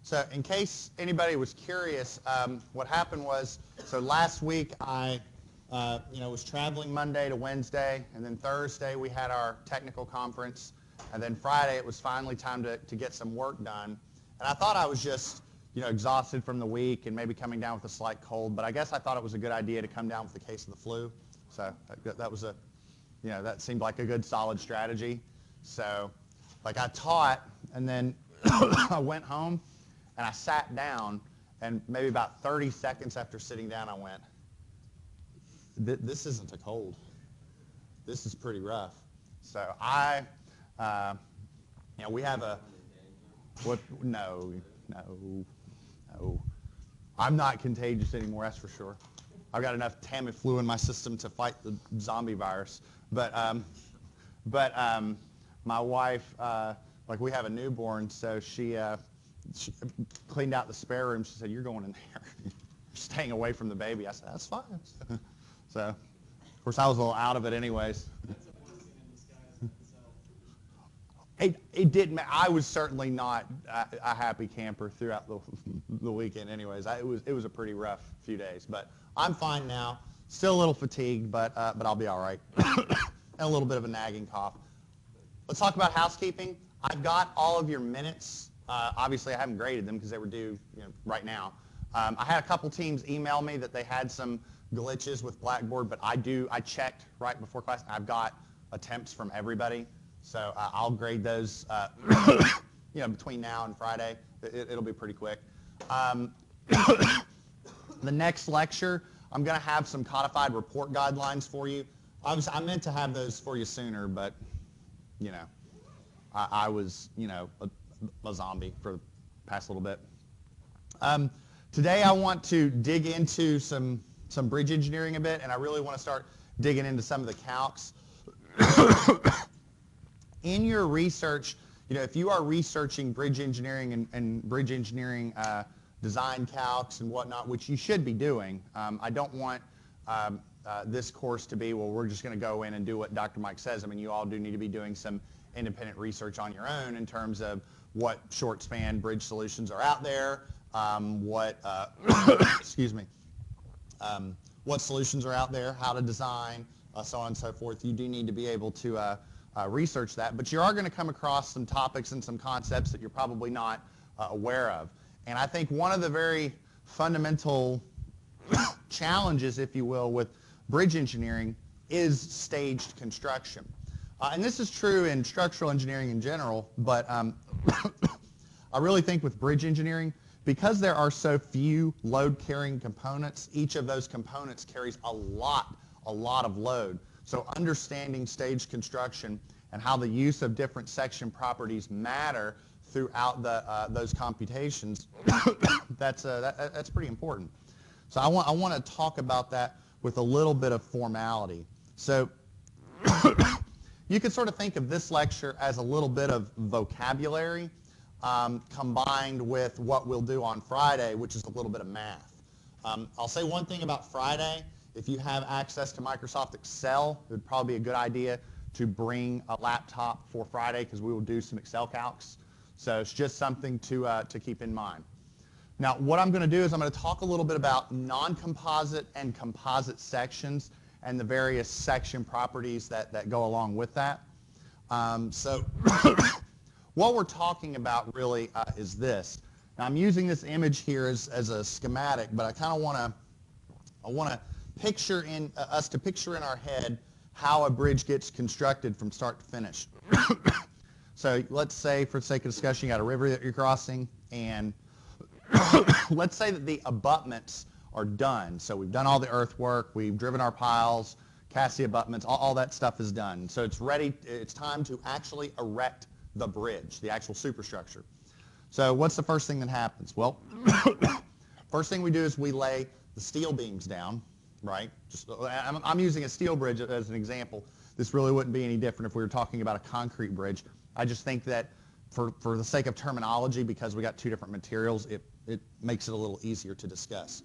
So in case anybody was curious, what happened was, so last week I was traveling Monday to Wednesday, and then Thursday we had our technical conference, and then Friday it was finally time to get some work done. And I thought I was just exhausted from the week and maybe coming down with a slight cold, but I guess I thought it was a good idea to come down with a case of the flu. So that was that seemed like a good solid strategy. So like I taught, and then I went home and I sat down, and maybe about 30 seconds after sitting down I went, this isn't a cold. This is pretty rough. So we have no. I'm not contagious anymore, that's for sure. I've got enough Tamiflu in my system to fight the zombie virus. But my wife, we have a newborn, so she cleaned out the spare room. She said, "You're going in there. You're staying away from the baby." I said, "That's fine." So, of course, I was a little out of it anyways. That's a blessing in disguise in itself. It didn't. I was certainly not a happy camper throughout the weekend. Anyways, it was a pretty rough few days, but I'm fine now. Still a little fatigued, but I'll be all right. And a little bit of a nagging cough. Let's talk about housekeeping. I've got all of your minutes. Obviously, I haven't graded them because they were due right now. I had a couple teams email me that they had some glitches with Blackboard, but I checked right before class. I've got attempts from everybody. So I'll grade those between now and Friday. It'll be pretty quick. The next lecture, I'm going to have some codified report guidelines for you. Obviously, I meant to have those for you sooner, but, I was, a zombie for the past little bit. Today, I want to dig into some bridge engineering a bit, and I really want to start digging into some of the calcs. In your research, if you are researching bridge engineering and bridge engineering design calcs and whatnot, which you should be doing, I don't want this course to be, well, we're just going to go in and do what Dr. Mike says. I mean, you all do need to be doing some independent research on your own in terms of what short span bridge solutions are out there, what solutions are out there, how to design, so on and so forth. You do need to be able to research that, but you are going to come across some topics and some concepts that you're probably not aware of. And I think one of the very fundamental challenges, if you will, with bridge engineering is staged construction. And this is true in structural engineering in general, but I really think with bridge engineering, because there are so few load-carrying components, each of those components carries a lot of load. So understanding staged construction and how the use of different section properties matter throughout those computations, that's pretty important. So I want to talk about that with a little bit of formality. So you could sort of think of this lecture as a little bit of vocabulary combined with what we'll do on Friday, which is a little bit of math. I'll say one thing about Friday. If you have access to Microsoft Excel, it would probably be a good idea to bring a laptop for Friday because we will do some Excel calcs. So it's just something to keep in mind. Now, what I'm going to do is I'm going to talk a little bit about non-composite and composite sections and the various section properties that go along with that. So what we're talking about really is this. Now, I'm using this image here as a schematic, but I kind of want to picture in our head how a bridge gets constructed from start to finish. So let's say, for the sake of discussion, you got a river that you're crossing, and let's say that the abutments are done. So we've done all the earthwork, we've driven our piles, cast the abutments, all that stuff is done. So it's ready, it's time to actually erect the bridge, the actual superstructure. So what's the first thing that happens? Well, first thing we do is we lay the steel beams down, right? I'm using a steel bridge as an example. This really wouldn't be any different if we were talking about a concrete bridge. I just think that for the sake of terminology, because we got two different materials, it makes it a little easier to discuss.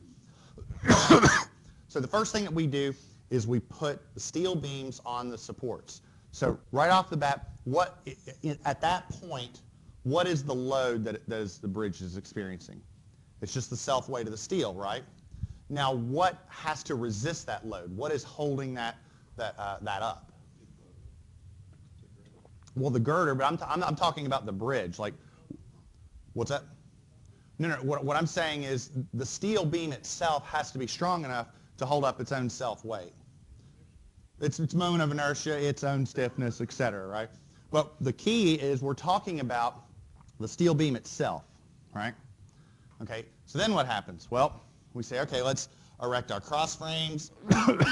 So the first thing that we do is we put the steel beams on the supports. So right off the bat, at that point, what is the load that the bridge is experiencing? It's just the self-weight of the steel, right? Now, what has to resist that load? What is holding that up? Well, the girder, but I'm talking about the bridge. Like, what's that? No. What I'm saying is the steel beam itself has to be strong enough to hold up its own self-weight. Its moment of inertia, its own stiffness, etc., right? But the key is we're talking about the steel beam itself, right? Okay, so then what happens? Well, we say, okay, let's erect our cross frames,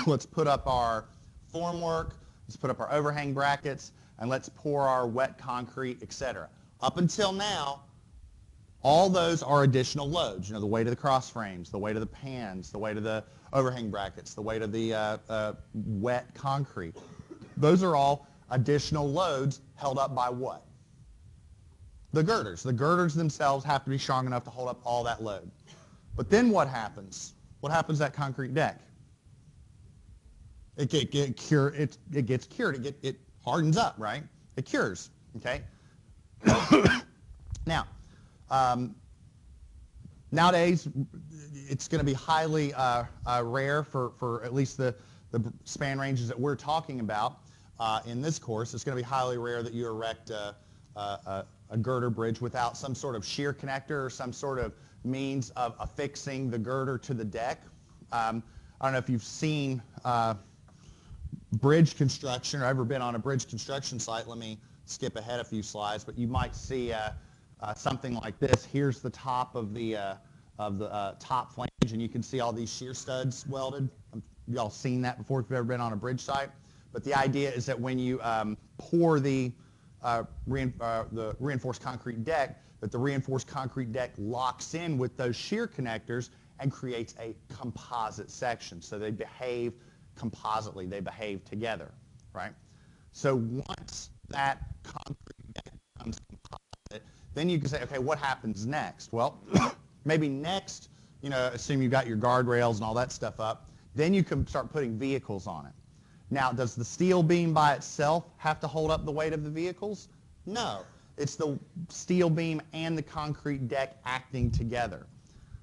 let's put up our formwork, let's put up our overhang brackets, and let's pour our wet concrete, etc. Up until now, all those are additional loads. You know, the weight of the cross frames, the weight of the pans, the weight of the overhang brackets, the weight of the wet concrete. Those are all additional loads held up by what? The girders. The girders themselves have to be strong enough to hold up all that load. But then what happens? What happens to that concrete deck? It gets cured. It hardens up, right? It cures, okay? Now, nowadays, it's going to be highly rare for at least the span ranges that we're talking about in this course. It's going to be highly rare that you erect a girder bridge without some sort of shear connector or some sort of means of affixing the girder to the deck. I don't know if you've seen bridge construction or ever been on a bridge construction site. Let me skip ahead a few slides, but you might see something like this. Here's the top of the top flange, and you can see all these shear studs welded. Y'all seen that before if you've ever been on a bridge site. But the idea is that when you pour the reinforced concrete deck, that the reinforced concrete deck locks in with those shear connectors and creates a composite section. So they behave compositely, they behave together, right? So once that concrete deck becomes composite, then you can say, okay, what happens next? Well, maybe next, you know, assume you've got your guardrails and all that stuff up, then you can start putting vehicles on it. Now, does the steel beam by itself have to hold up the weight of the vehicles? No. It's the steel beam and the concrete deck acting together.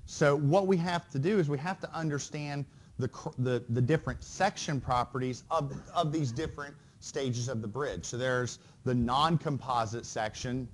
So what we have to do is we have to understand the different section properties of these different stages of the bridge. So there's the non-composite section.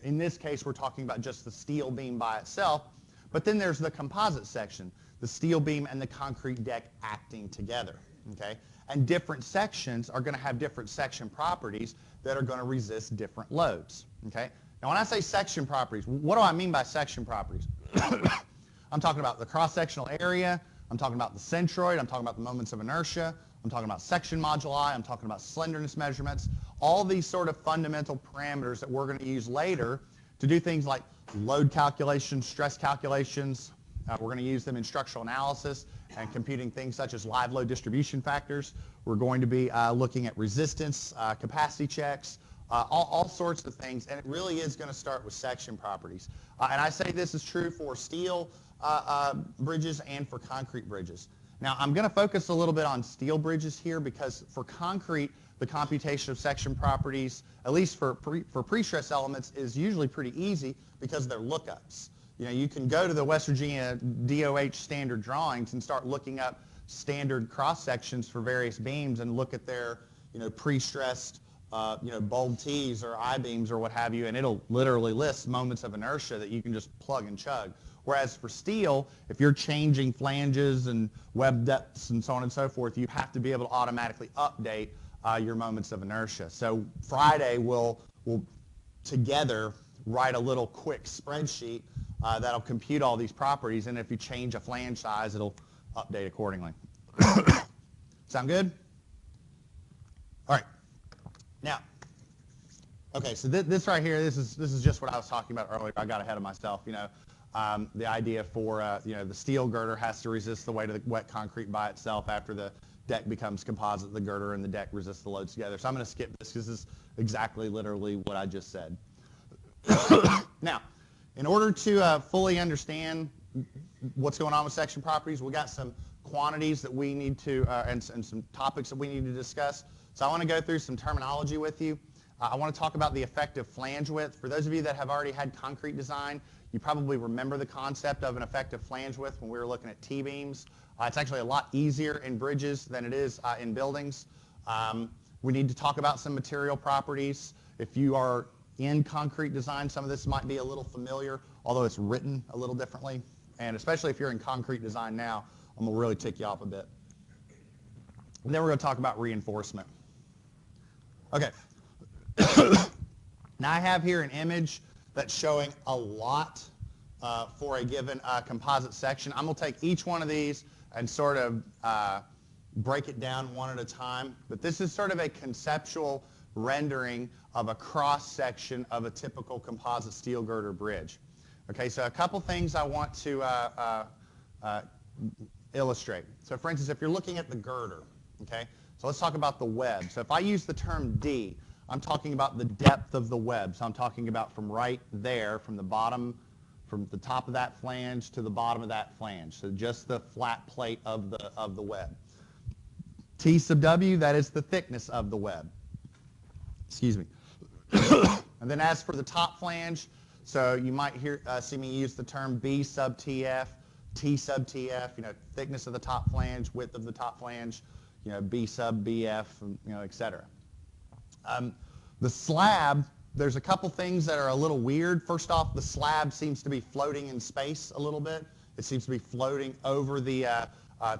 In this case, we're talking about just the steel beam by itself. But then there's the composite section, the steel beam and the concrete deck acting together. Okay? And different sections are going to have different section properties that are going to resist different loads. Okay? Now, when I say section properties, what do I mean by section properties? I'm talking about the cross-sectional area. I'm talking about the centroid. I'm talking about the moments of inertia. I'm talking about section moduli. I'm talking about slenderness measurements. All these sort of fundamental parameters that we're going to use later to do things like load calculations, stress calculations. We're going to use them in structural analysis and computing things such as live load distribution factors. We're going to be looking at resistance, capacity checks, all sorts of things, and it really is going to start with section properties. And I say this is true for steel bridges and for concrete bridges. Now, I'm going to focus a little bit on steel bridges here because for concrete, the computation of section properties, at least for pre-stress elements, is usually pretty easy because they're lookups. You know, you can go to the West Virginia DOH standard drawings and start looking up standard cross sections for various beams and look at their, you know, pre-stressed, bold T's or I-beams or what have you, and it'll literally list moments of inertia that you can just plug and chug. Whereas for steel, if you're changing flanges and web depths and so on and so forth, you have to be able to automatically update your moments of inertia. So Friday we'll together write a little quick spreadsheet that'll compute all these properties, and if you change a flange size, it'll update accordingly. Sound good? All right. Now, okay, so this right here, this is just what I was talking about earlier. I got ahead of myself. You know, the idea for the steel girder has to resist the weight of the wet concrete by itself. After the deck becomes composite, the girder and the deck resist the loads together. So I'm going to skip this because this is exactly literally what I just said. Now, in order to fully understand what's going on with section properties, we got some quantities that we need to and some topics that we need to discuss. So I want to go through some terminology with you. I want to talk about the effective flange width. For those of you that have already had concrete design, you probably remember the concept of an effective flange width when we were looking at T-beams. It's actually a lot easier in bridges than it is in buildings. We need to talk about some material properties. If you are in concrete design, some of this might be a little familiar, although it's written a little differently. And especially if you're in concrete design now, I'm going to really tick you off a bit. And then we're going to talk about reinforcement. Okay. Now I have here an image that's showing a lot for a given composite section. I'm going to take each one of these and sort of break it down one at a time. But this is sort of a conceptual rendering of a cross-section of a typical composite steel girder bridge. Okay, so a couple things I want to illustrate. So for instance, if you're looking at the girder, okay, so let's talk about the web. So if I use the term D, I'm talking about the depth of the web. So I'm talking about from right there, from the bottom, from the top of that flange to the bottom of that flange. So just the flat plate of the web. T sub W, that is the thickness of the web. Excuse me. And then as for the top flange, so you might see me use the term B sub TF, T sub TF, thickness of the top flange, width of the top flange, B sub BF, et cetera. The slab, there's a couple things that are a little weird. First off, the slab seems to be floating in space a little bit. It seems to be floating over the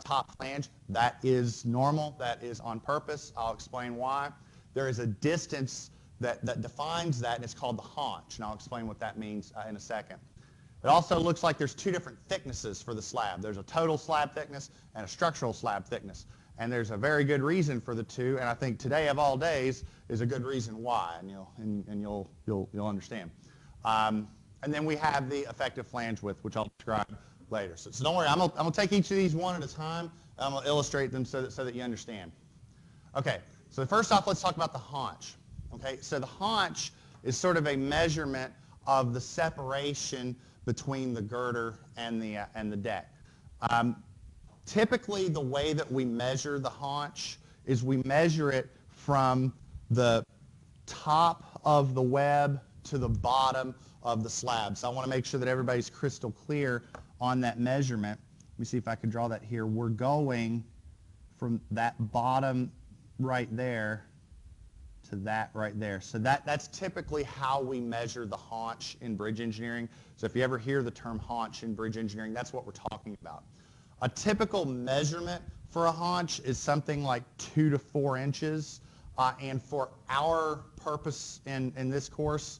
top flange. That is normal. That is on purpose. I'll explain why. There is a distance that defines that, and it's called the haunch, and I'll explain what that means in a second. It also looks like there's two different thicknesses for the slab. There's a total slab thickness and a structural slab thickness. And there's a very good reason for the two, and I think today of all days is a good reason why, and you'll understand. And then we have the effective flange width, which I'll describe later. So don't worry, I'm gonna take each of these one at a time, and I'm gonna illustrate them so that you understand. Okay, so first off, let's talk about the haunch. Okay, so the haunch is sort of a measurement of the separation between the girder and the deck. Typically, the way that we measure the haunch is we measure it from the top of the web to the bottom of the slab. So I want to make sure that everybody's crystal clear on that measurement. Let me see if I can draw that here. We're going from that bottom right there to that right there. So that's typically how we measure the haunch in bridge engineering. So if you ever hear the term haunch in bridge engineering, that's what we're talking about. A typical measurement for a haunch is something like 2 to 4 inches. And for our purpose in this course,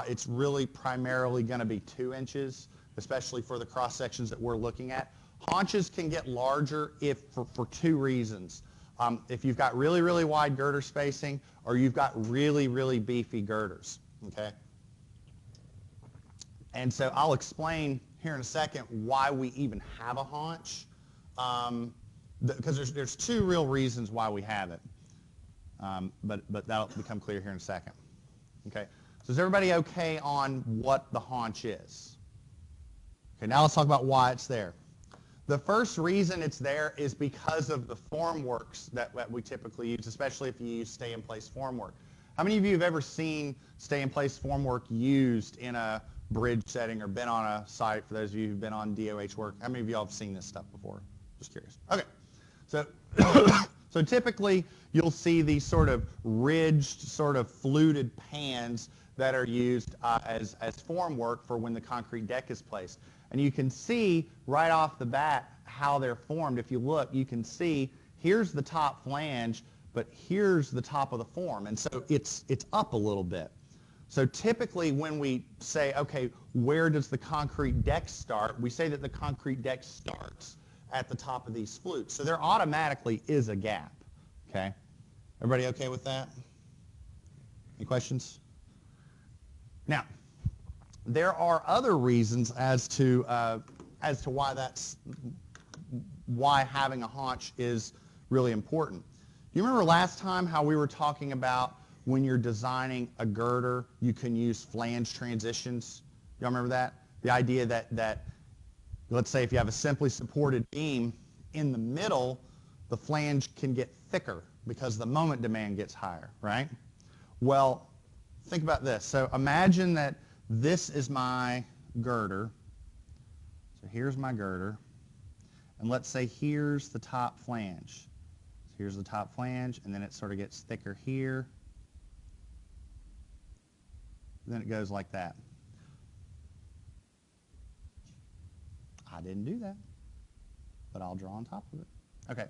it's really primarily going to be 2 inches, especially for the cross sections that we're looking at. Haunches can get larger for two reasons. If you've got really, really wide girder spacing, or you've got really, really beefy girders, okay? And so I'll explain here in a second why we even have a haunch, because there's two real reasons why we have it, but that'll become clear here in a second. Okay, so is everybody okay on what the haunch is? Okay, now let's talk about why it's there. The first reason it's there is because of the formworks that we typically use, especially if you use stay-in-place formwork. How many of you have ever seen stay-in-place formwork used in a bridge setting or been on a site, for those of you who've been on DOH work? How many of you all have seen this stuff before? Just curious. Okay, so so typically you'll see these sort of ridged, sort of fluted pans that are used as formwork for when the concrete deck is placed. And you can see right off the bat how they're formed. If you look, you can see here's the top flange, but here's the top of the form. And so it's up a little bit. So typically when we say, okay, where does the concrete deck start? We say that the concrete deck starts at the top of these flutes. So there automatically is a gap, okay? Everybody okay with that? Any questions? Now, there are other reasons as to why having a haunch is really important. Do you remember last time how we were talking about when you're designing a girder, you can use flange transitions? Y'all remember that? The idea that let's say if you have a simply supported beam, in the middle, the flange can get thicker because the moment demand gets higher, right? Well, think about this. So imagine that this is my girder. So here's my girder. And let's say here's the top flange. So here's the top flange, and then it sort of gets thicker here. Then it goes like that. I didn't do that, but I'll draw on top of it. Okay,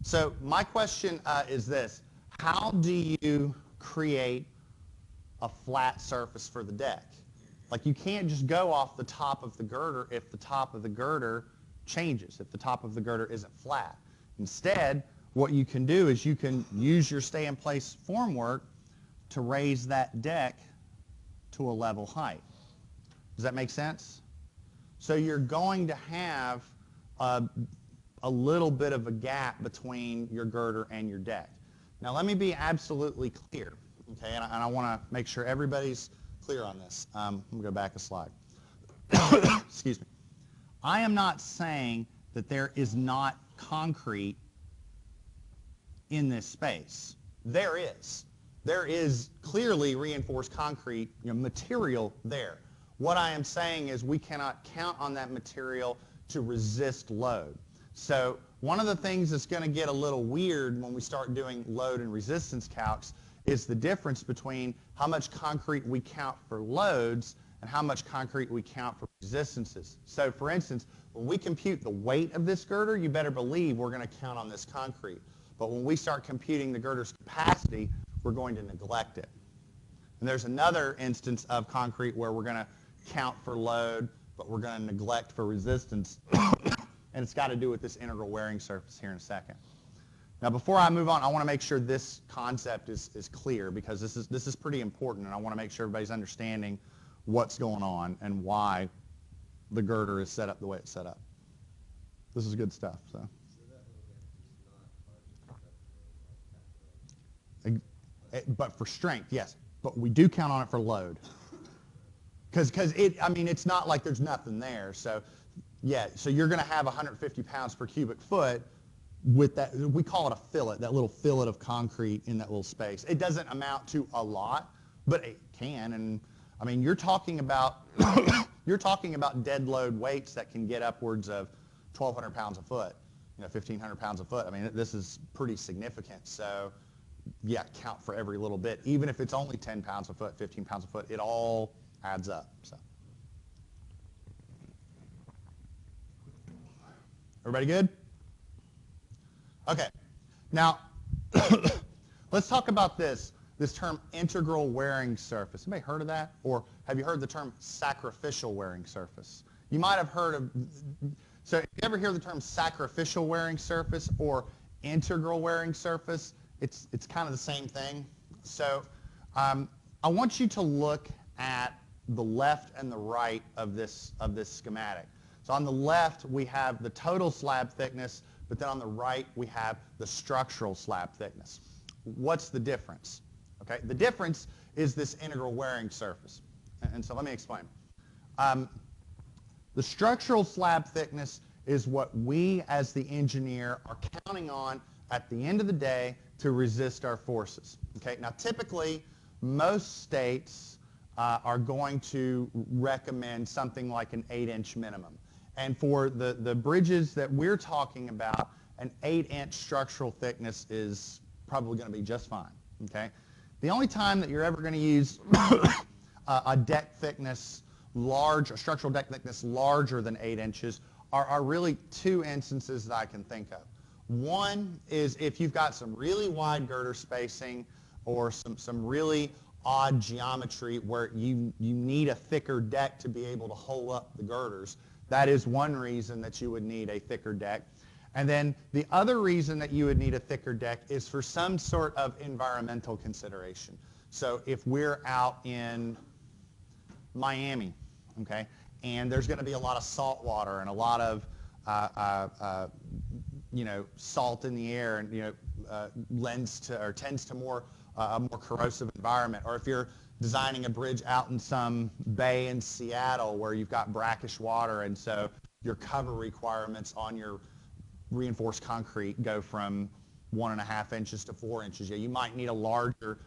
so my question is this. How do you create a flat surface for the deck? Like, you can't just go off the top of the girder if the top of the girder changes, if the top of the girder isn't flat. Instead, what you can do is you can use your stay-in-place formwork to raise that deck to a level height. Does that make sense? So you're going to have a little bit of a gap between your girder and your deck. Now let me be absolutely clear, okay, and I want to make sure everybody's clear on this. I'm going to go back a slide. Excuse me. I am not saying that there is not concrete in this space. There is. There is clearly reinforced concrete, material there. What I am saying is we cannot count on that material to resist load. So one of the things that's going to get a little weird when we start doing load and resistance calcs is the difference between how much concrete we count for loads and how much concrete we count for resistances. So for instance, when we compute the weight of this girder, you better believe we're going to count on this concrete. But when we start computing the girder's capacity, we're going to neglect it. And there's another instance of concrete where we're going to count for load, but we're going to neglect for resistance. And it's got to do with this integral wearing surface here in a second. Now, before I move on, I want to make sure this concept is clear, because this is pretty important, and I want to make sure everybody's understanding what's going on and why the girder is set up the way it's set up. This is good stuff. So but for strength, yes. But we do count on it for load. Because it's not like there's nothing there. So yeah, so you're going to have 150 pounds per cubic foot with that, we call it a fillet, that little fillet of concrete in that little space. It doesn't amount to a lot, but it can. And you're talking about you're talking about dead load weights that can get upwards of 1,200 pounds a foot, 1,500 pounds a foot. This is pretty significant. So yeah, count for every little bit. Even if it's only 10 pounds a foot, 15 pounds a foot, it all adds up. So everybody good? Okay. Now, let's talk about this term integral wearing surface. Anybody heard of that? Or have you heard the term sacrificial wearing surface? You might have heard of, so if you ever hear the term sacrificial wearing surface or integral wearing surface, it's kind of the same thing. So I want you to look at the left and the right of this schematic. So on the left, we have the total slab thickness, but then on the right, we have the structural slab thickness. What's the difference? Okay, the difference is this integral wearing surface. And so let me explain. The structural slab thickness is what we as the engineer are counting on at the end of the day to resist our forces. Okay, now typically most states are going to recommend something like an 8-inch minimum. And for the bridges that we're talking about, an 8-inch structural thickness is probably going to be just fine. Okay? The only time that you're ever going to use a deck thickness a structural deck thickness larger than 8 inches are really two instances that I can think of. One is if you've got some really wide girder spacing or some really odd geometry where you need a thicker deck to be able to hold up the girders. That is one reason that you would need a thicker deck. And then the other reason that you would need a thicker deck is for some sort of environmental consideration. So if we're out in Miami, okay, and there's going to be a lot of salt water and a lot of salt in the air, and tends to a more corrosive environment, or if you're designing a bridge out in some bay in Seattle where you've got brackish water, and so your cover requirements on your reinforced concrete go from 1.5 inches to 4 inches. Yeah, you might need a larger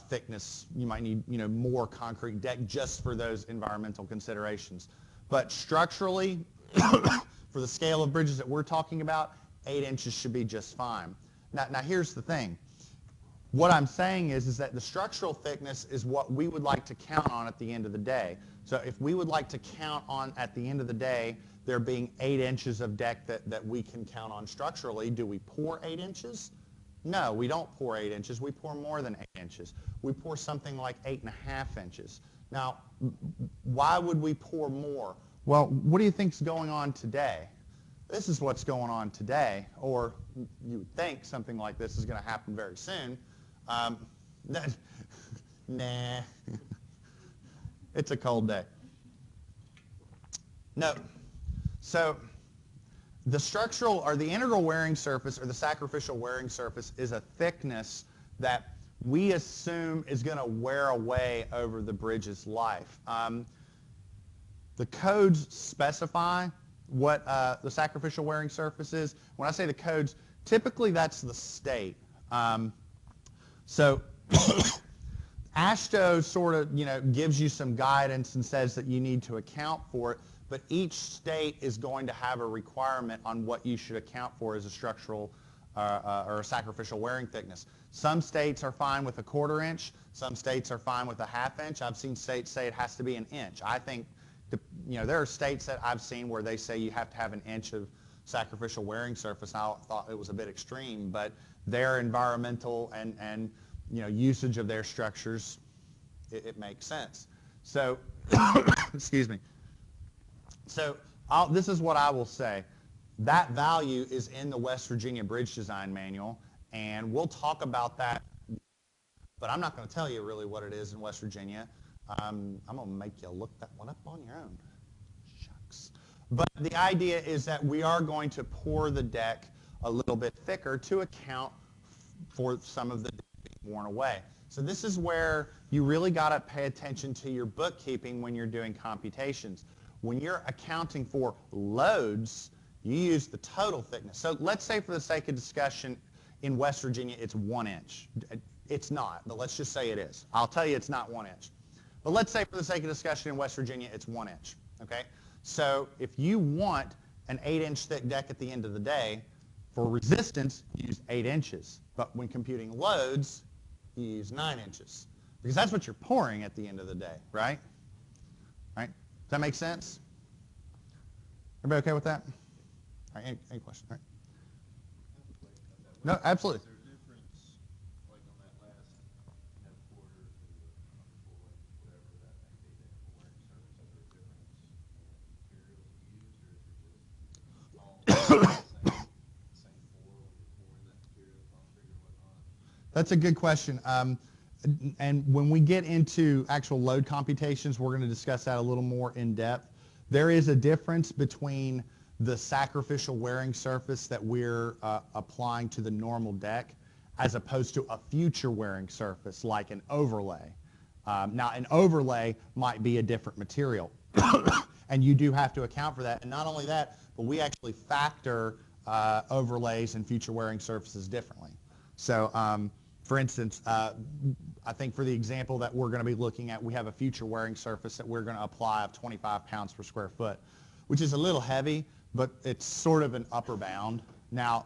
thickness. You might need more concrete deck just for those environmental considerations. But structurally, for the scale of bridges that we're talking about, 8 inches should be just fine. Now here's the thing. What I'm saying is that the structural thickness is what we would like to count on at the end of the day. So if we would like to count on, at the end of the day, there being 8 inches of deck that we can count on structurally, do we pour 8 inches? No, we don't pour 8 inches. We pour more than 8 inches. We pour something like 8.5 inches. Now, why would we pour more? Well, what do you think is going on today? This is what's going on today, or you would think something like this is going to happen very soon. Nah, it's a cold day. No, so the structural or the integral wearing surface or the sacrificial wearing surface is a thickness that we assume is going to wear away over the bridge's life. The codes specify what the sacrificial wearing surface is. When I say the codes, typically that's the state. So AASHTO sort of gives you some guidance and says that you need to account for it, but each state is going to have a requirement on what you should account for as a structural or a sacrificial wearing thickness. Some states are fine with a 1/4 inch. Some states are fine with a 1/2 inch. I've seen states say it has to be an inch. I think there are states that I've seen where they say you have to have an inch of sacrificial wearing surface. I thought it was a bit extreme, but their environmental and usage of their structures, it makes sense. So, excuse me. So this is what I will say. That value is in the West Virginia Bridge Design Manual, and we'll talk about that, but I'm not going to tell you really what it is in West Virginia. I'm going to make you look that one up on your own. Shucks. But the idea is that we are going to pour the deck a little bit thicker to account for some of the deck being worn away. So this is where you really got to pay attention to your bookkeeping when you're doing computations. When you're accounting for loads, you use the total thickness. So let's say for the sake of discussion, in West Virginia, it's 1 inch. It's not, but let's just say it is. I'll tell you it's not 1 inch. But let's say for the sake of discussion in West Virginia, it's 1 inch, okay? So if you want an 8-inch thick deck at the end of the day, for resistance, you use 8 inches. But when computing loads, you use 9 inches. Because that's what you're pouring at the end of the day, right? Right? Does that make sense? Everybody okay with that? All right, any questions? All right. No, absolutely. Is there a difference, like on that last quarter to the whatever that may be, the wearing surface, is there a difference in materials used, or is it just all the same pour when you're pouring that material, concrete or whatnot? That's a good question. And when we get into actual load computations, we're going to discuss that a little more in depth. There is a difference between the sacrificial wearing surface that we're applying to the normal deck as opposed to a future wearing surface like an overlay. Now, an overlay might be a different material, and you do have to account for that. And not only that, but we actually factor overlays and future wearing surfaces differently. So, for instance, I think for the example that we're going to be looking at, we have a future wearing surface that we're going to apply of 25 pounds per square foot, which is a little heavy, but it's sort of an upper bound. Now,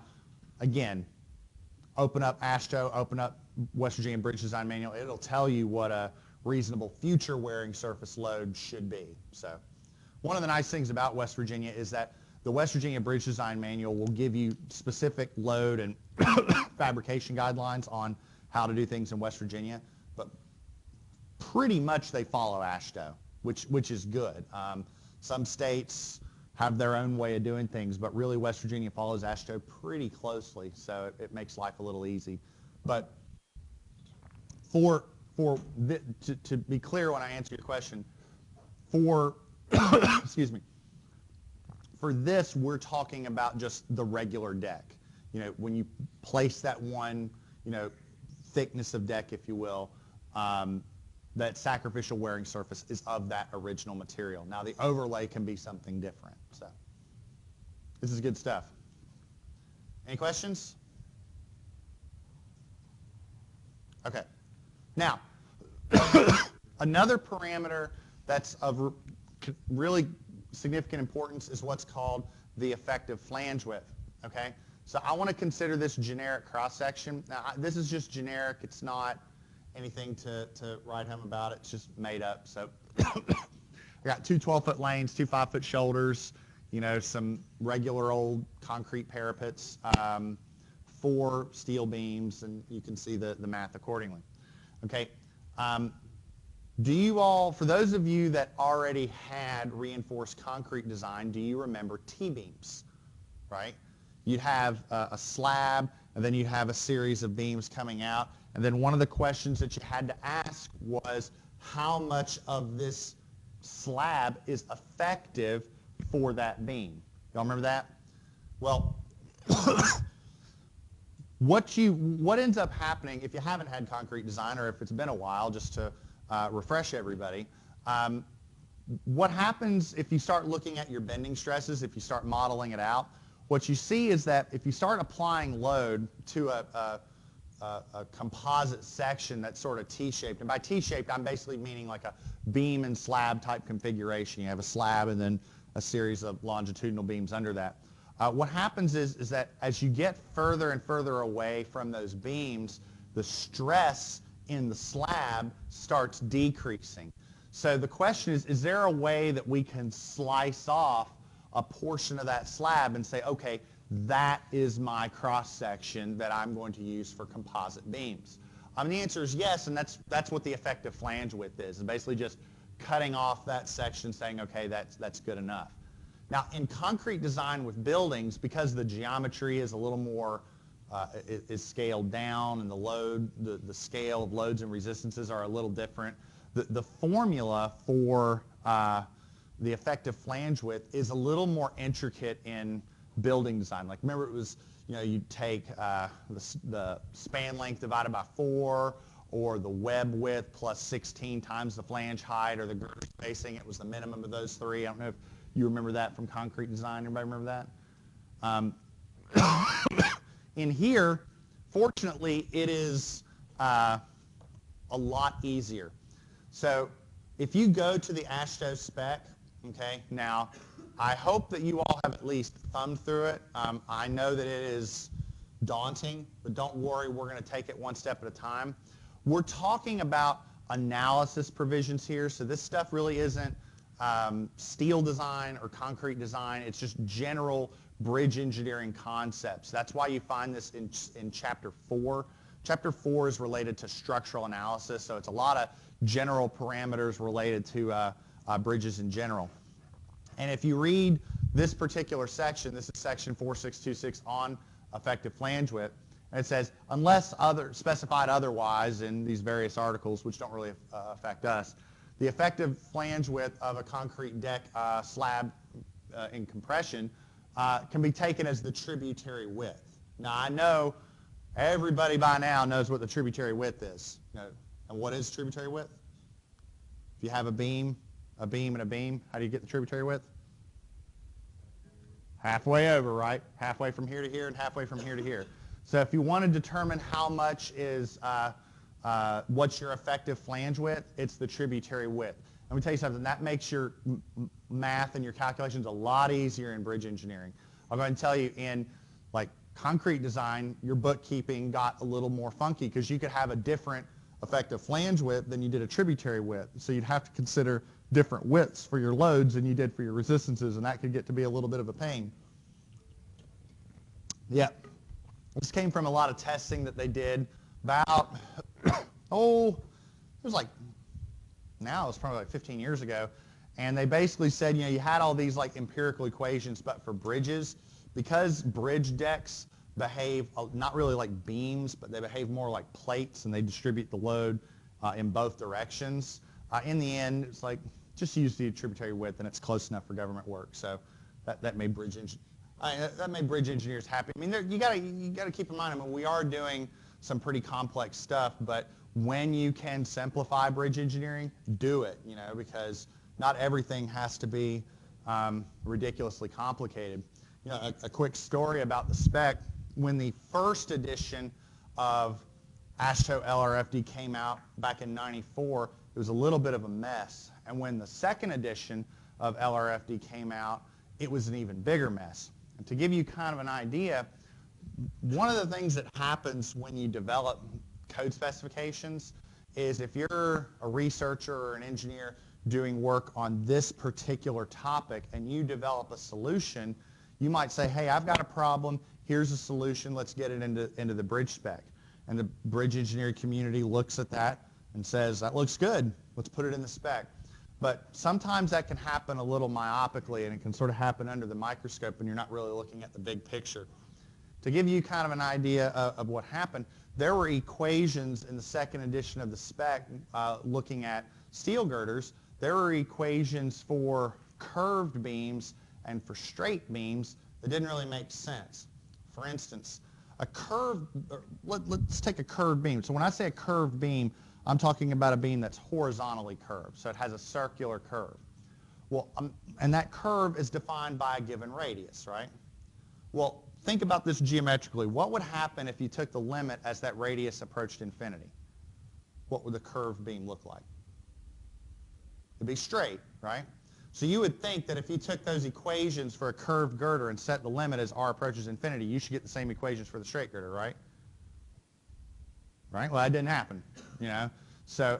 again, open up AASHTO, open up West Virginia Bridge Design Manual. It'll tell you what a reasonable future wearing surface load should be. So one of the nice things about West Virginia is that the West Virginia Bridge Design Manual will give you specific load and fabrication guidelines on how to do things in West Virginia, but pretty much they follow AASHTO, which is good. Some states have their own way of doing things, but really West Virginia follows AASHTO pretty closely, so it makes life a little easy. But to be clear when I answer your question, for excuse me, for this we're talking about just the regular deck. When you place that one, thickness of deck, if you will, that sacrificial wearing surface is of that original material. Now, the overlay can be something different. So this is good stuff. Any questions? Okay. Now, another parameter that's of really significant importance is what's called the effective flange width, okay? So I want to consider this generic cross-section. Now, this is just generic. It's not anything to write home about. It's just made up. So I got two 12-foot lanes, two 5-foot shoulders, you know, some regular old concrete parapets, 4 steel beams, and you can see the math accordingly. Okay. Do you all, for those of you that already had reinforced concrete design, do you remember T-beams, right? You'd have a slab, and then you'd have a series of beams coming out, and then one of the questions that you had to ask was how much of this slab is effective for that beam. Y'all remember that? Well, what ends up happening if you haven't had concrete design, or if it's been a while, just to refresh everybody, what happens if you start looking at your bending stresses, if you start modeling it out, what you see is that if you start applying load to a composite section that's sort of T-shaped, and by T-shaped I'm basically meaning like a beam and slab type configuration. You have a slab and then a series of longitudinal beams under that. What happens is that as you get further and further away from those beams, the stress in the slab starts decreasing. So the question is there a way that we can slice off a portion of that slab and say, okay, that is my cross-section that I'm going to use for composite beams? The answer is yes, and that's what the effective flange width is. It's basically just cutting off that section, saying, okay, that's good enough. Now, in concrete design with buildings, because the geometry is a little more is scaled down, and the scale of loads and resistances are a little different, the formula for the effective flange width is a little more intricate in building design. Like, remember, it was, you know, you'd take the span length divided by 4, or the web width plus 16 times the flange height, or the girder spacing. It was the minimum of those 3. I don't know if you remember that from concrete design. Everybody remember that? In here, fortunately, it is a lot easier. So if you go to the AASHTO spec, okay, now I hope that you all have at least thumbed through it. I know that it is daunting, but don't worry, we're going to take it one step at a time. We're talking about analysis provisions here, so this stuff really isn't steel design or concrete design. It's just general bridge engineering concepts. That's why you find this in Chapter 4. Chapter 4 is related to structural analysis, so it's a lot of general parameters related to bridges in general. And if you read this particular section, this is section 4626 on effective flange width, and it says, unless specified otherwise in these various articles, which don't really affect us, the effective flange width of a concrete deck slab in compression can be taken as the tributary width. Now, I know everybody by now knows what the tributary width is. You know, and what is tributary width? If you have a beam, and a beam, how do you get the tributary width? Halfway over, right? Halfway from here to here and halfway from here to here. So if you want to determine how much is what's your effective flange width, it's the tributary width. Let me tell you something, that makes your math and your calculations a lot easier in bridge engineering. I'll go ahead and tell you, in like concrete design, your bookkeeping got a little more funky because you could have a different effective flange width than you did a tributary width. So you'd have to consider different widths for your loads than you did for your resistances, and that could get to be a little bit of a pain. Yeah. This came from a lot of testing that they did about, it was like, now it's probably like 15 years ago, and they basically said, you know, you had all these like empirical equations, but for bridges, because bridge decks behave not really like beams, but they behave more like plates, and they distribute the load in both directions. In the end, it's like, just use the tributary width, and it's close enough for government work. So that made bridge engineers happy. I mean, you gotta keep in mind, I mean, we are doing some pretty complex stuff, but when you can simplify bridge engineering, do it, you know, because not everything has to be ridiculously complicated. You know, a quick story about the spec. When the first edition of ASHTO LRFD came out back in '94, it was a little bit of a mess. And when the second edition of LRFD came out, it was an even bigger mess. And to give you kind of an idea, one of the things that happens when you develop code specifications is if you're a researcher or an engineer doing work on this particular topic and you develop a solution, you might say, hey, I've got a problem, here's a solution, let's get it into the bridge spec. And the bridge engineering community looks at that and says, that looks good, let's put it in the spec. But sometimes that can happen a little myopically, and it can sort of happen under the microscope when you're not really looking at the big picture. To give you kind of an idea of what happened, there were equations in the second edition of the spec looking at steel girders. There were equations for curved beams and for straight beams that didn't really make sense. For instance, let's take a curved beam. So when I say a curved beam, I'm talking about a beam that's horizontally curved, so it has a circular curve. Well, and that curve is defined by a given radius, right? Well, think about this geometrically. What would happen if you took the limit as that radius approached infinity? What would the curved beam look like? It'd be straight, right? So you would think that if you took those equations for a curved girder and set the limit as r approaches infinity, you should get the same equations for the straight girder, right? Right? Well, that didn't happen, you know. So,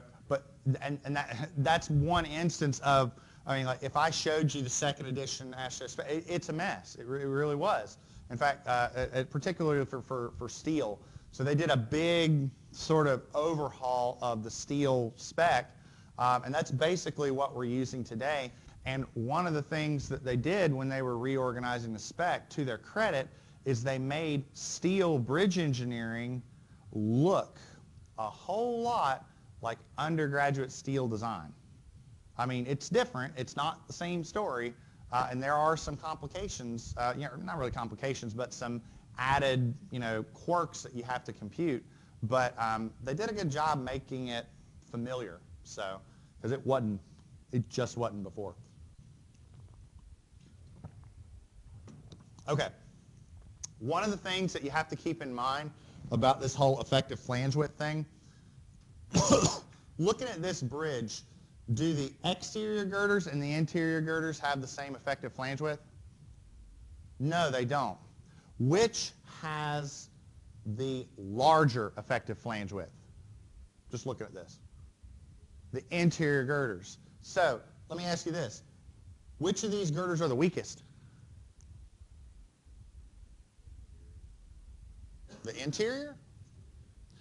that's one instance of, I mean, like if I showed you the second edition ASHTO, it's a mess. It really was. In fact, particularly for steel. So they did a big sort of overhaul of the steel spec, and that's basically what we're using today. And one of the things that they did when they were reorganizing the spec, to their credit, is they made steel bridge engineering look a whole lot like undergraduate steel design. I mean, it's different. It's not the same story. And there are some complications, not really complications, but some added, quirks that you have to compute. But they did a good job making it familiar. So, because it just wasn't before. Okay. One of the things that you have to keep in mind about this whole effective flange width thing, looking at this bridge, do the exterior girders and the interior girders have the same effective flange width? No, they don't. Which has the larger effective flange width? Just looking at this. The interior girders. So, let me ask you this. Which of these girders are the weakest? The interior?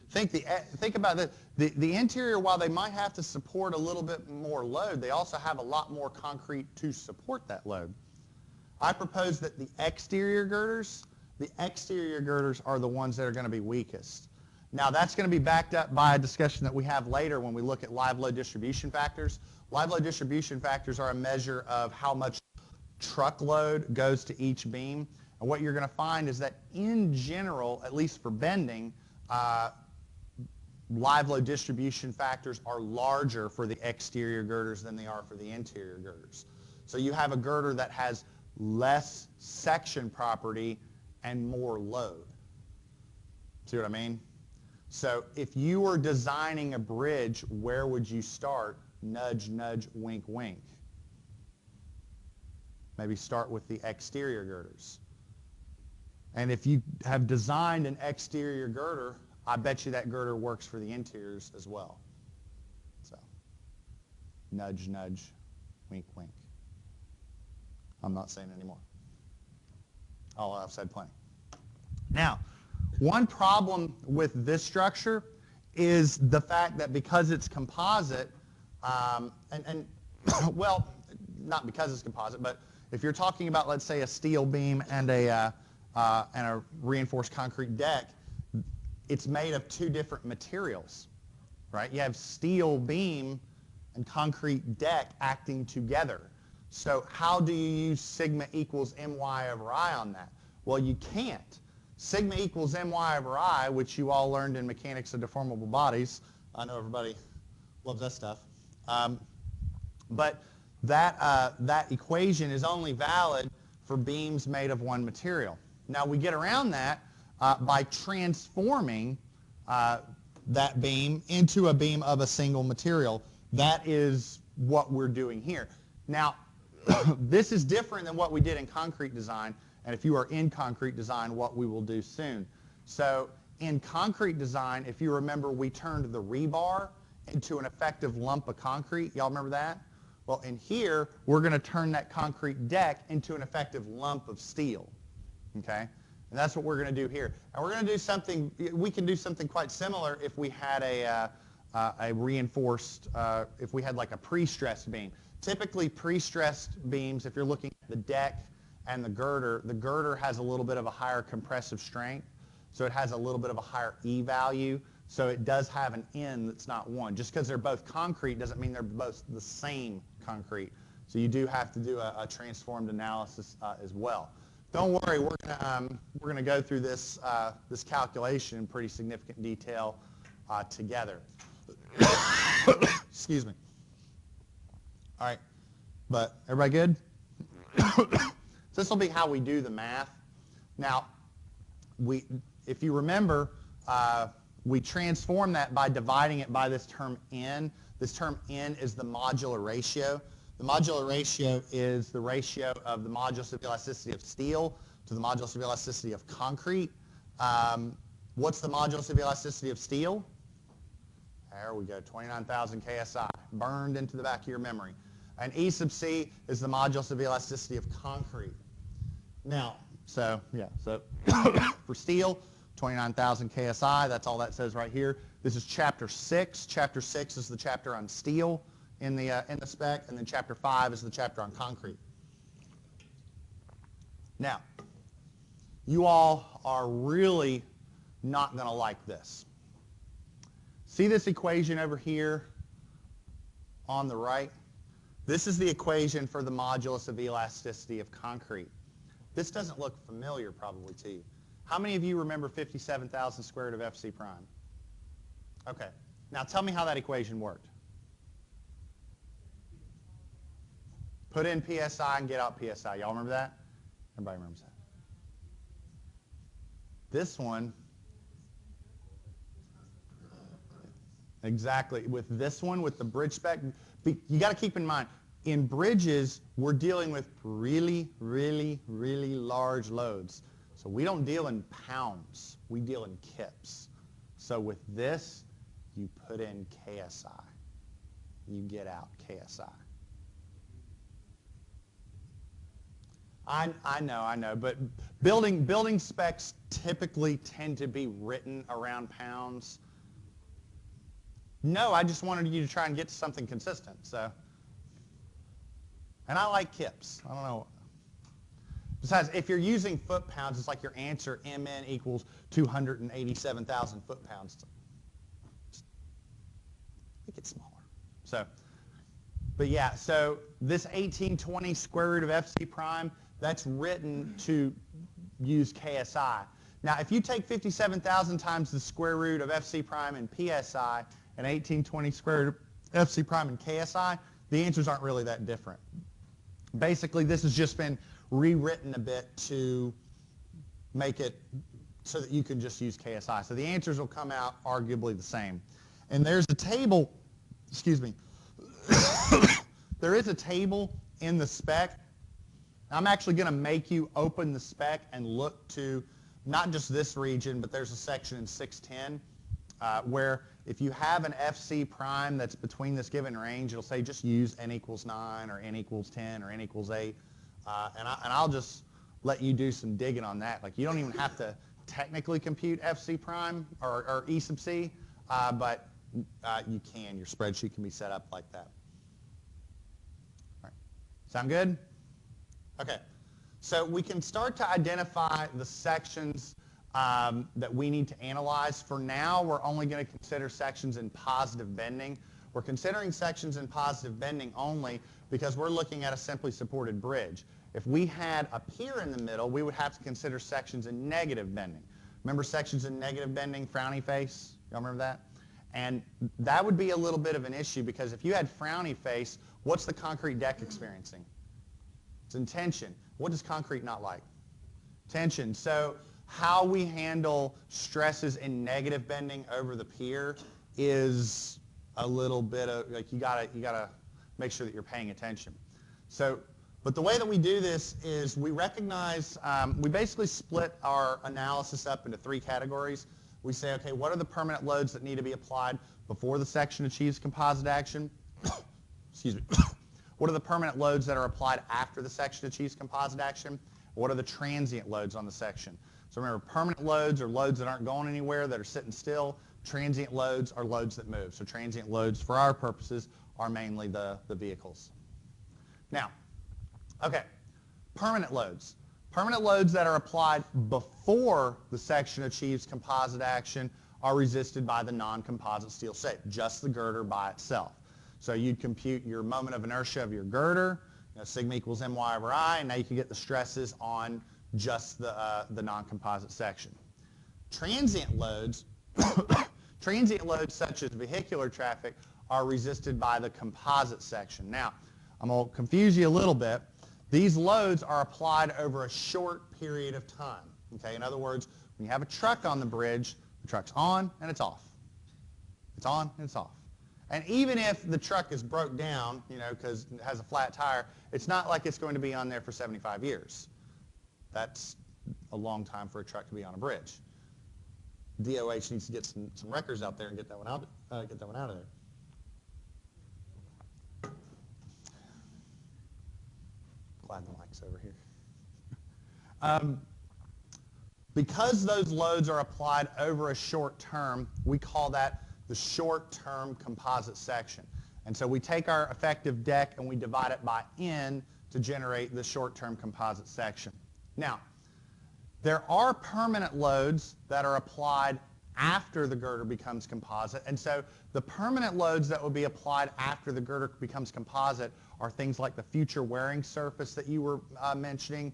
Think about this. The interior, while they might have to support a little bit more load, they also have a lot more concrete to support that load. I propose that the exterior girders are the ones that are going to be weakest. Now, that's going to be backed up by a discussion that we have later when we look at live load distribution factors. Live load distribution factors are a measure of how much truck load goes to each beam. And what you're going to find is that in general, at least for bending, live load distribution factors are larger for the exterior girders than they are for the interior girders. So you have a girder that has less section property and more load. See what I mean? So if you were designing a bridge, where would you start? Nudge, nudge, wink, wink. Maybe start with the exterior girders. And if you have designed an exterior girder, I bet you that girder works for the interiors as well. So, nudge, nudge, wink, wink. I'm not saying anymore. Oh, I've said plenty. Now, one problem with this structure is the fact that because it's composite, well, not because it's composite, but if you're talking about, let's say, a steel beam and a reinforced concrete deck, it's made of two different materials, right? You have steel beam and concrete deck acting together. So how do you use sigma equals my over I on that? Well, you can't. Sigma equals my over I, which you all learned in mechanics of deformable bodies. I know everybody loves that stuff. But that equation is only valid for beams made of one material. Now, we get around that by transforming that beam into a beam of a single material. That is what we're doing here. Now, this is different than what we did in concrete design, and if you are in concrete design, what we will do soon. So in concrete design, if you remember, we turned the rebar into an effective lump of concrete. Y'all remember that? Well, in here, we're going to turn that concrete deck into an effective lump of steel. Okay? And that's what we're going to do here. And we're going to do something, we can do something quite similar if we had a reinforced, if we had like a pre-stressed beam. Typically, pre-stressed beams, if you're looking at the deck and the girder has a little bit of a higher compressive strength, so it has a little bit of a higher E value, so it does have an N that's not 1. Just because they're both concrete doesn't mean they're both the same concrete. So you do have to do a transformed analysis as well. Don't worry, we're gonna go through this this calculation in pretty significant detail together. Excuse me. All right, but everybody good? So this will be how we do the math. Now, if you remember, we transform that by dividing it by this term N. This term N is the modular ratio. The modular ratio is the ratio of the modulus of elasticity of steel to the modulus of elasticity of concrete. What's the modulus of elasticity of steel? There we go, 29,000 KSI, burned into the back of your memory. And E sub C is the modulus of elasticity of concrete. Now, so for steel, 29,000 KSI, that's all that says right here. This is chapter 6. Chapter 6 is the chapter on steel in the spec, and then chapter 5 is the chapter on concrete. Now, you all are really not going to like this. See this equation over here on the right? This is the equation for the modulus of elasticity of concrete. This doesn't look familiar probably to you. How many of you remember 57,000 squared of FC prime? Okay. Now tell me how that equation worked. Put in PSI and get out PSI. Y'all remember that? Everybody remembers that. This one, exactly. With this one, with the bridge spec, you got to keep in mind, in bridges, we're dealing with really, really, really large loads. So we don't deal in pounds. We deal in kips. So with this, you put in KSI. You get out KSI. I know, but building specs typically tend to be written around pounds. No, I just wanted you to try and get to something consistent. So, and I like kips. I don't know. Besides, if you're using foot-pounds, it's like your answer MN equals 287,000 foot-pounds. Make it smaller. So, but yeah, so this 1820 square root of FC prime, that's written to use KSI. Now, if you take 57,000 times the square root of FC prime and PSI and 1820 square root of FC prime and KSI, the answers aren't really that different. Basically, this has just been rewritten a bit to make it so that you can just use KSI. So the answers will come out arguably the same. And there's a table, excuse me, there is a table in the spec. I'm actually going to make you open the spec and look to not just this region, but there's a section in 610 where if you have an FC prime that's between this given range, it'll say just use n equals 9 or n equals 10 or n equals 8. And I'll just let you do some digging on that. Like, you don't even have to technically compute FC prime or E sub C, but you can. Your spreadsheet can be set up like that. All right. Sound good? Okay. So we can start to identify the sections that we need to analyze. For now, we're only going to consider sections in positive bending. We're considering sections in positive bending only because we're looking at a simply supported bridge. If we had a pier in the middle, we would have to consider sections in negative bending. Remember sections in negative bending, frowny face? Y'all remember that? And that would be a little bit of an issue because if you had frowny face, what's the concrete deck experiencing? It's in tension. What does concrete not like? Tension. So how we handle stresses in negative bending over the pier is a little bit of, like, you gotta make sure that you're paying attention. So, but the way that we do this is we recognize, we basically split our analysis up into 3 categories. We say, okay, what are the permanent loads that need to be applied before the section achieves composite action? Excuse me. What are the permanent loads that are applied after the section achieves composite action? What are the transient loads on the section? So remember, permanent loads are loads that aren't going anywhere, that are sitting still. Transient loads are loads that move. So transient loads, for our purposes, are mainly the vehicles. Now, okay, permanent loads. Permanent loads that are applied before the section achieves composite action are resisted by the non-composite steel shape, just the girder by itself. So you'd compute your moment of inertia of your girder, sigma equals my over I, and now you can get the stresses on just the non-composite section. Transient loads, transient loads such as vehicular traffic are resisted by the composite section. Now, I'm going to confuse you a little bit. These loads are applied over a short period of time. Okay? In other words, when you have a truck on the bridge, the truck's on and it's off. It's on and it's off. And even if the truck is broke down, because it has a flat tire, it's not like it's going to be on there for 75 years. That's a long time for a truck to be on a bridge. DOH needs to get some wreckers out there and get that one out of there. Glad the mic's over here. Because those loads are applied over a short term, we call that the short-term composite section. And so we take our effective deck and we divide it by N to generate the short-term composite section. Now, there are permanent loads that are applied after the girder becomes composite. And so the permanent loads that will be applied after the girder becomes composite are things like the future wearing surface that you were mentioning,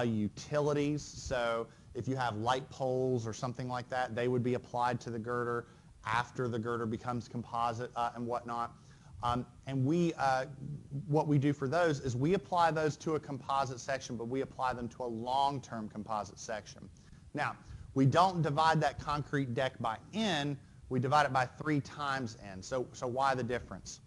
utilities. So if you have light poles or something like that, they would be applied to the girder after the girder becomes composite and whatnot. And what we do for those is we apply those to a composite section, but we apply them to a long-term composite section. Now, we don't divide that concrete deck by N, we divide it by 3 times N. So why the difference?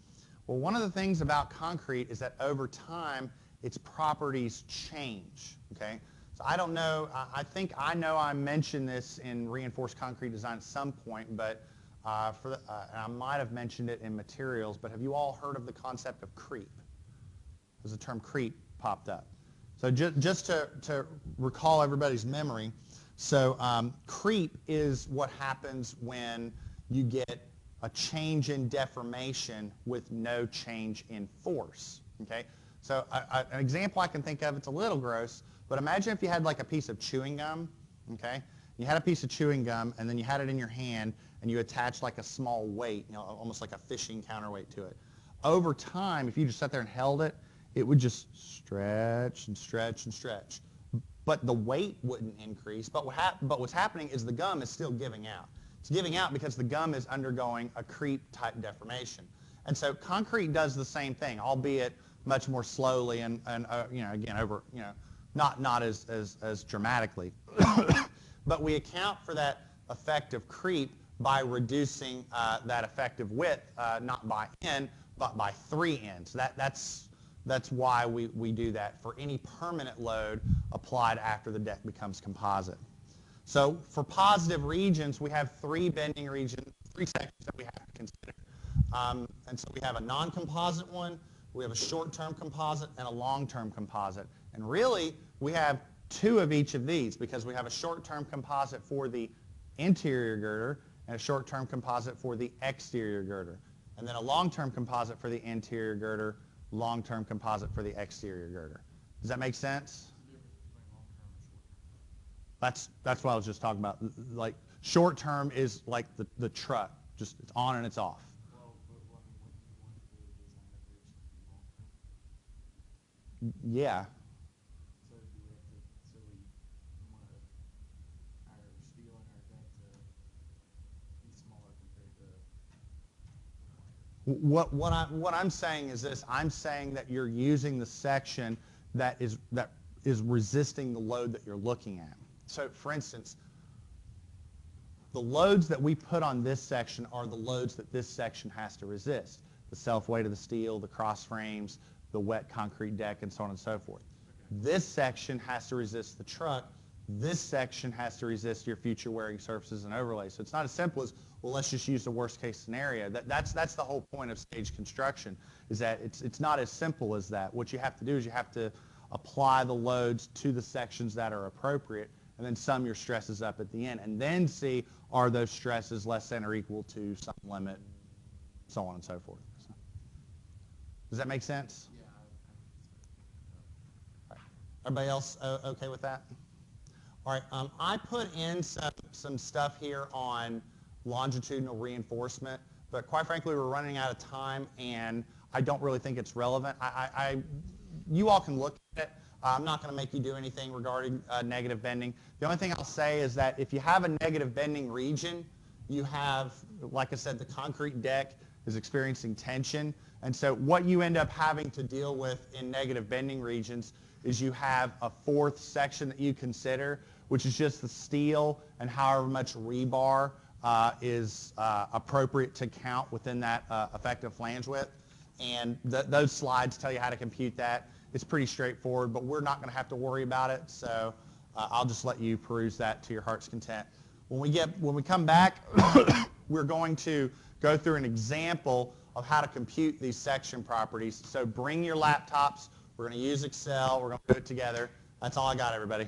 Well, one of the things about concrete is that over time, its properties change, okay? So I don't know, I think I know I mentioned this in reinforced concrete design at some point, but I might have mentioned it in materials, but have you all heard of the concept of creep? There's a term creep popped up. So just to recall everybody's memory, so creep is what happens when you get a change in deformation with no change in force, okay? So an example I can think of, it's a little gross, but imagine if you had like a piece of chewing gum, okay? You had a piece of chewing gum and then you had it in your hand and you attached like a small weight, almost like a fishing counterweight to it. Over time, if you just sat there and held it, it would just stretch and stretch and stretch. But the weight wouldn't increase, but what's happening is the gum is still giving out. It's giving out because the gum is undergoing a creep type deformation. And so concrete does the same thing, albeit much more slowly and again, over, not as dramatically. But we account for that effective creep by reducing that effective width, not by N, but by 3 N. So that's why we do that for any permanent load applied after the deck becomes composite. So for positive regions, we have 3 bending regions, 3 sections that we have to consider. And so we have a non-composite one, we have a short-term composite, and a long-term composite. And really, we have 2 of each of these because we have a short-term composite for the interior girder and a short-term composite for the exterior girder. And then a long-term composite for the interior girder, long-term composite for the exterior girder. Does that make sense? That's what I was just talking about. Like short-term is like the truck, just it's on and it's off. Yeah. What I'm saying is this. I'm saying that you're using the section that is resisting the load that you're looking at. So for instance, the loads that we put on this section are the loads that this section has to resist. The self-weight of the steel, the cross frames, the wet concrete deck, and so on and so forth. This section has to resist the truck. This section has to resist your future wearing surfaces and overlays. So it's not as simple as, well, let's just use the worst case scenario. That's the whole point of stage construction, is that it's not as simple as that. What you have to do is you have to apply the loads to the sections that are appropriate, and then sum your stresses up at the end, and then see, are those stresses less than or equal to some limit, so on and so forth. Does that make sense? Yeah. All right. Everybody else okay with that? All right, I put in some stuff here on longitudinal reinforcement, but quite frankly, we're running out of time, and I don't really think it's relevant. You all can look at it. I'm not going to make you do anything regarding negative bending. The only thing I'll say is that if you have a negative bending region, you have, like I said, the concrete deck is experiencing tension, and so what you end up having to deal with in negative bending regions is you have a fourth section that you consider, which is just the steel and however much rebar is appropriate to count within that effective flange width. And those slides tell you how to compute that. It's pretty straightforward, but we're not going to have to worry about it, so I'll just let you peruse that to your heart's content. When we come back, we're going to go through an example of how to compute these section properties. So bring your laptops. We're going to use Excel. We're going to do it together. That's all I got, everybody.